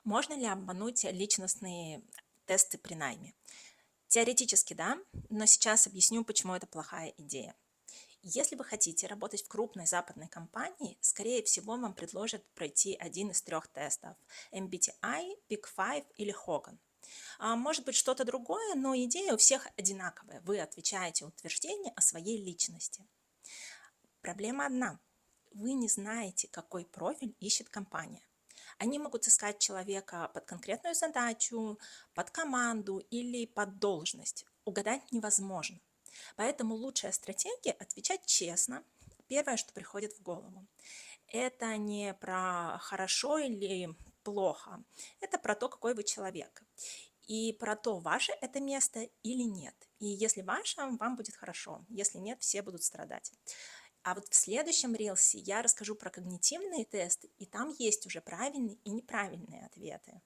Можно ли обмануть личностные тесты при найме? Теоретически да, но сейчас объясню, почему это плохая идея. Если вы хотите работать в крупной западной компании, скорее всего, вам предложат пройти один из трех тестов – MBTI, Big Five или Hogan. Может быть что-то другое, но идея у всех одинаковая. Вы отвечаете утверждение о своей личности. Проблема одна. Вы не знаете, какой профиль ищет компания. Они могут искать человека под конкретную задачу, под команду или под должность. Угадать невозможно. Поэтому лучшая стратегия – отвечать честно. Первое, что приходит в голову. Это не про хорошо или плохо. Это про то, какой вы человек. И про то, ваше это место или нет. И если ваше, вам будет хорошо. Если нет, все будут страдать. А вот в следующем рилсе я расскажу про когнитивные тесты, и там есть уже правильные и неправильные ответы.